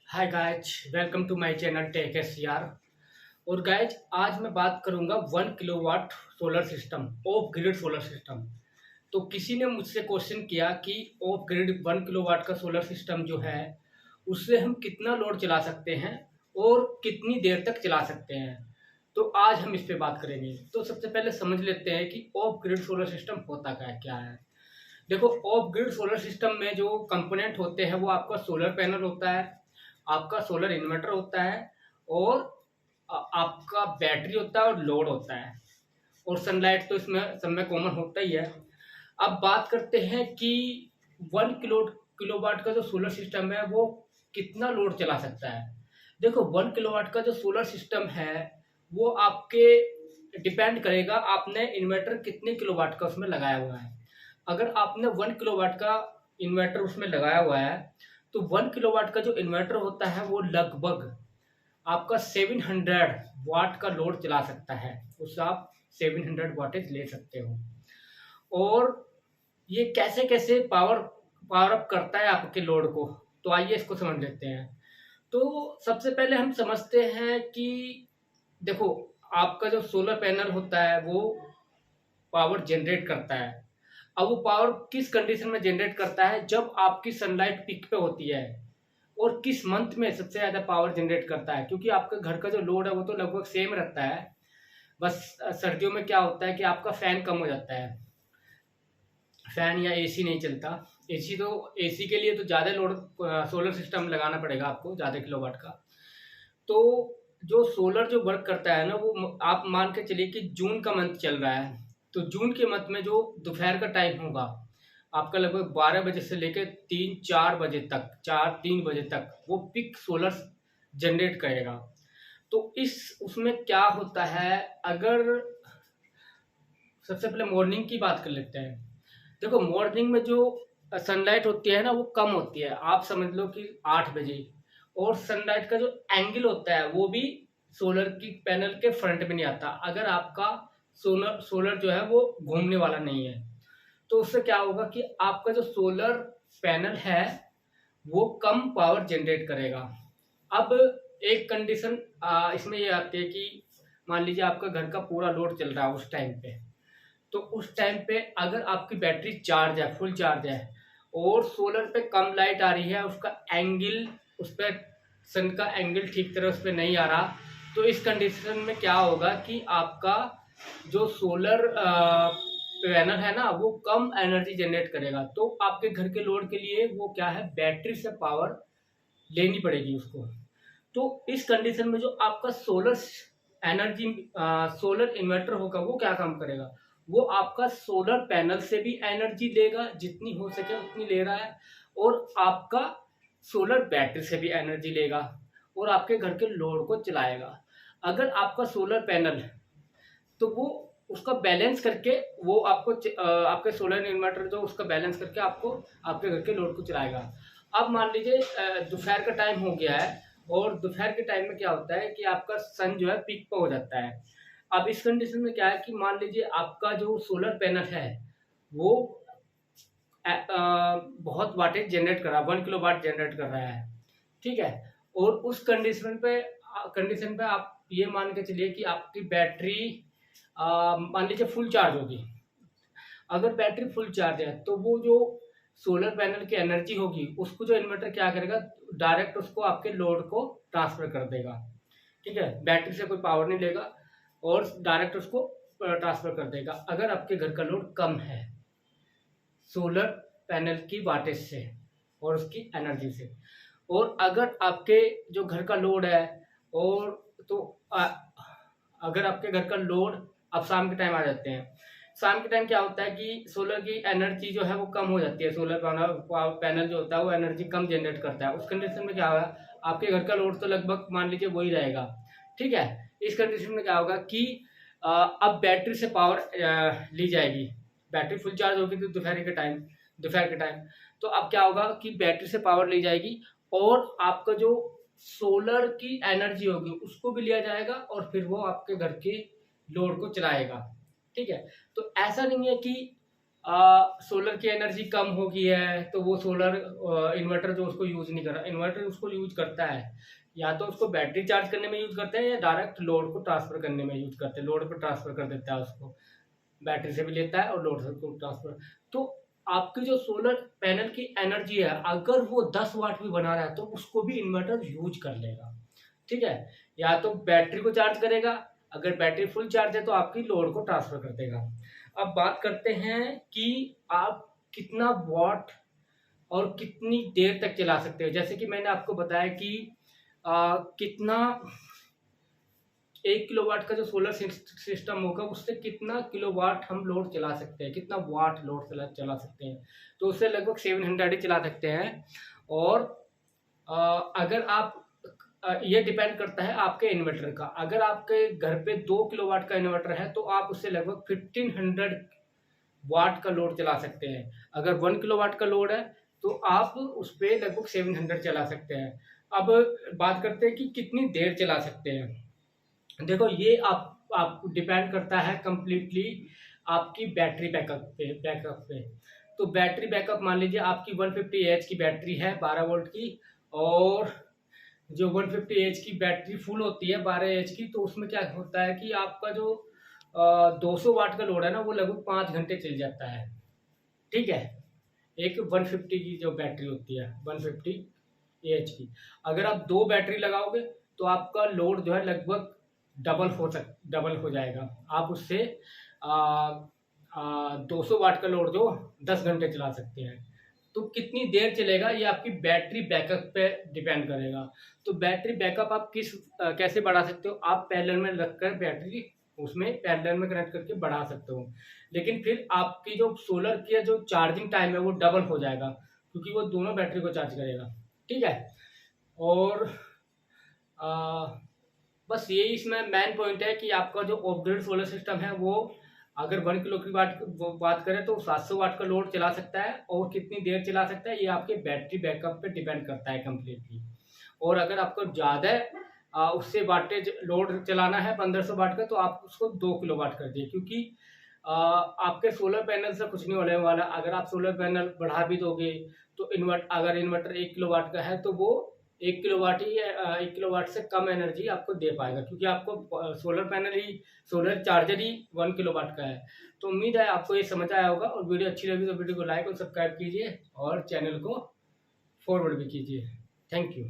Hi guys, welcome to my channel tech S यार। और guys, आज मैं बात करूंगा 1 kilowatt solar system, off grid solar system. तो किसी ने मुझसे क्वेश्चन किया कि ऑफ ग्रिड 1 किलोवाट का सोलर सिस्टम जो है उससे हम कितना लोड चला सकते हैं और कितनी देर तक चला सकते हैं। तो आज हम इस पे बात करेंगे। तो सबसे पहले समझ लेते हैं कि ऑफ ग्रिड सोलर सिस्टम होता क्या है। देखो, ऑफ ग्रिड सोलर सिस्टम में जो कंपोनेंट होते हैं वो आपका सोलर पैनल होता है, आपका सोलर इन्वर्टर होता है, और आपका बैटरी होता है और लोड होता है, और सनलाइट तो इसमें सब में कॉमन होता ही है। अब बात करते हैं कि 1 किलोवाट का जो सोलर सिस्टम है वो कितना लोड चला सकता है। देखो, 1 किलोवाट का जो सोलर सिस्टम है वो आपके डिपेंड करेगा आपने इन्वर्टर कितने किलोवाट का उसमें लगाया हुआ है। अगर आपने 1 किलोवाट का इन्वर्टर उसमें लगाया हुआ है तो 1 किलोवाट का जो इन्वर्टर होता है वो लगभग आपका 700 वाट का लोड चला सकता है। उससे आप 700 वाटेज ले सकते हो। और ये कैसे कैसे पावर पावर अप करता है आपके लोड को, तो आइए इसको समझ लेते हैं। तो सबसे पहले हम समझते हैं कि देखो, आपका जो सोलर पैनल होता है वो पावर जनरेट करता है। अब वो पावर किस कंडीशन में जनरेट करता है, जब आपकी सनलाइट पीक पे होती है। और किस मंथ में सबसे ज्यादा पावर जनरेट करता है, क्योंकि आपके घर का जो लोड है वो तो लगभग सेम रहता है। बस सर्दियों में क्या होता है कि आपका फैन कम हो जाता है, फैन या एसी नहीं चलता। एसी के लिए तो ज्यादा लोड सोलर सिस्टम लगाना पड़ेगा आपको, ज्यादा किलोवाट का। तो जो सोलर जो वर्क करता है ना, वो आप मान के चलिए कि जून का मंथ चल रहा है। तो जून के मंथ में जो दोपहर का टाइम होगा आपका, लगभग 12 बजे से लेकर 3-4 बजे तक, 4-3 बजे तक वो पिक सोलर जनरेट करेगा। तो इस उसमें क्या होता है, अगर सबसे पहले मॉर्निंग की बात कर लेते हैं। देखो, मॉर्निंग में जो सनलाइट होती है ना वो कम होती है, आप समझ लो कि 8 बजे। और सनलाइट का जो एंगल होता है वो भी सोलर की पैनल के फ्रंट में नहीं आता, अगर आपका सोलर सोलर जो है वो घूमने वाला नहीं है। तो उससे क्या होगा कि आपका जो सोलर पैनल है वो कम पावर जनरेट करेगा। अब एक कंडीशन इसमें ये आती है कि मान लीजिए आपका घर का पूरा लोड चल रहा है उस टाइम पे। तो उस टाइम पे अगर आपकी बैटरी चार्ज है, फुल चार्ज है, और सोलर पे कम लाइट आ रही है, उसका एंगल, उस पर सन का एंगल ठीक तरह उस पर नहीं आ रहा, तो इस कंडीशन में क्या होगा कि आपका जो सोलर पैनल है ना वो कम एनर्जी जनरेट करेगा। तो आपके घर के लोड के लिए वो क्या है, बैटरी से पावर लेनी पड़ेगी उसको। तो इस कंडीशन में जो आपका सोलर एनर्जी सोलर इन्वर्टर होगा वो क्या काम करेगा, वो आपका सोलर पैनल से भी एनर्जी लेगा, जितनी हो सके उतनी ले रहा है, और आपका सोलर बैटरी से भी एनर्जी लेगा और आपके घर के लोड को चलाएगा। अगर आपका सोलर पैनल, तो वो उसका बैलेंस करके वो आपको आपके सोलर इन्वर्टर जो उसका बैलेंस करके आपको आपके घर के लोड को चलाएगा। अब मान लीजिए दोपहर का टाइम हो गया है, और दोपहर के टाइम में क्या होता है कि आपका सन जो है पीक पर हो जाता है। अब इस कंडीशन में क्या है कि मान लीजिए आपका जो सोलर पैनल है वो बहुत वाटेज जनरेट कर रहा है, 1 किलोवाट जनरेट कर रहा है, ठीक है। और उस कंडीशन पे आप ये मान के चलिए कि आपकी बैटरी मान लीजिए फुल चार्ज होगी। अगर बैटरी फुल चार्ज है तो वो जो सोलर पैनल की एनर्जी होगी उसको जो इन्वर्टर क्या करेगा, डायरेक्ट उसको आपके लोड को ट्रांसफर कर देगा, ठीक है। बैटरी से कोई पावर नहीं लेगा और डायरेक्ट उसको ट्रांसफर कर देगा, अगर आपके घर का लोड कम है सोलर पैनल की वाटेज से और उसकी एनर्जी से। और अगर आपके जो घर का लोड है, और तो अगर आपके घर का लोड, अब शाम के टाइम आ जाते हैं। शाम के टाइम क्या होता है कि सोलर की एनर्जी जो है वो कम हो जाती है, सोलर पैनल जो होता है वो एनर्जी कम जनरेट करता है। उस कंडीशन में क्या होगा, आपके घर का लोड तो लगभग मान लीजिए वही रहेगा, ठीक है। इस कंडीशन में क्या होगा कि अब बैटरी से पावर ली जाएगी। बैटरी फुल चार्ज होगी तो दोपहर के टाइम तो अब क्या होगा कि बैटरी से पावर ली जाएगी, और आपका जो सोलर की एनर्जी होगी उसको भी लिया जाएगा, और फिर वो आपके घर के लोड को चलाएगा, ठीक है। तो ऐसा नहीं है कि सोलर की एनर्जी कम हो गई है तो वो सोलर इन्वर्टर जो उसको यूज नहीं कर रहा, इन्वर्टर उसको यूज करता है या तो उसको बैटरी चार्ज करने में यूज करते हैं या डायरेक्ट लोड को ट्रांसफर करने में यूज करते हैं, लोड पर ट्रांसफर कर देता है उसको, बैटरी से भी लेता है और लोड से को ट्रांसफर। तो आपकी जो सोलर पैनल की एनर्जी है अगर वो 10 वाट भी बना रहा है तो उसको भी इन्वर्टर यूज कर लेगा, ठीक है। या तो बैटरी को चार्ज करेगा, अगर बैटरी फुल चार्ज है तो आपकी लोड को ट्रांसफर कर देगा। अब बात करते हैं कि आप कितना वॉट और कितनी देर तक चला सकते हो। जैसे कि मैंने आपको बताया कि कितना 1 किलोवाट का जो सोलर सिस्टम होगा उससे कितना किलोवाट हम लोड चला सकते हैं, कितना वाट लोड चला सकते हैं, तो उससे लगभग 700 ही चला सकते हैं। और अगर आप ये डिपेंड करता है आपके इन्वर्टर का, अगर आपके घर पे 2 किलोवाट का इन्वर्टर है तो आप उससे लगभग 1500 वाट का लोड चला सकते हैं। अगर 1 किलोवाट का लोड है तो आप उस पर लगभग 700 चला सकते हैं। अब बात करते हैं कि कितनी देर चला सकते हैं। देखो ये आप डिपेंड करता है कंप्लीटली आपकी बैटरी बैकअप पे। तो बैटरी बैकअप मान लीजिए आपकी 150 एच की बैटरी है 12 वोल्ट की, और जो 150 एच की बैटरी फुल होती है 12 एच की, तो उसमें क्या होता है कि आपका जो 200 वाट का लोड है ना वो लगभग 5 घंटे चल जाता है, ठीक है। एक 150 की जो बैटरी होती है 150 एच की, अगर आप 2 बैटरी लगाओगे तो आपका लोड जो है लगभग डबल हो जाएगा। आप उससे 200 वाट का लोड जो 10 घंटे चला सकते हैं। तो कितनी देर चलेगा ये आपकी बैटरी बैकअप पे डिपेंड करेगा। तो बैटरी बैकअप आप कैसे बढ़ा सकते हो, आप पैरेलल में रखकर बैटरी उसमें पैरेलल में कनेक्ट करके बढ़ा सकते हो, लेकिन फिर आपकी जो सोलर की जो चार्जिंग टाइम है वो डबल हो जाएगा क्योंकि वो दोनों बैटरी को चार्ज करेगा, ठीक है। और आ, बस यही इसमें मेन पॉइंट है कि आपका जो ऑफ ग्रिड सोलर सिस्टम है वो अगर 1 किलो की बात करें तो 700 वाट का लोड चला सकता है, और कितनी देर चला सकता है ये आपके बैटरी बैकअप पे डिपेंड करता है कम्प्लीटली। और अगर आपको ज़्यादा उससे वाटेज लोड चलाना है 1500 वाट का तो आप उसको 2 किलो वाट कर दिए, क्योंकि आपके सोलर पैनल से कुछ नहीं होने वाला। अगर आप सोलर पैनल बढ़ा भी दोगे तो अगर इन्वर्टर 1 किलोवाट का है तो वो 1 किलोवाट ही 1 किलोवाट से कम एनर्जी आपको दे पाएगा, क्योंकि आपको सोलर चार्जर ही 1 किलोवाट का है। तो उम्मीद है आपको ये समझ आया होगा, और वीडियो अच्छी लगी तो वीडियो को लाइक और सब्सक्राइब कीजिए और चैनल को फॉरवर्ड भी कीजिए। Thank you.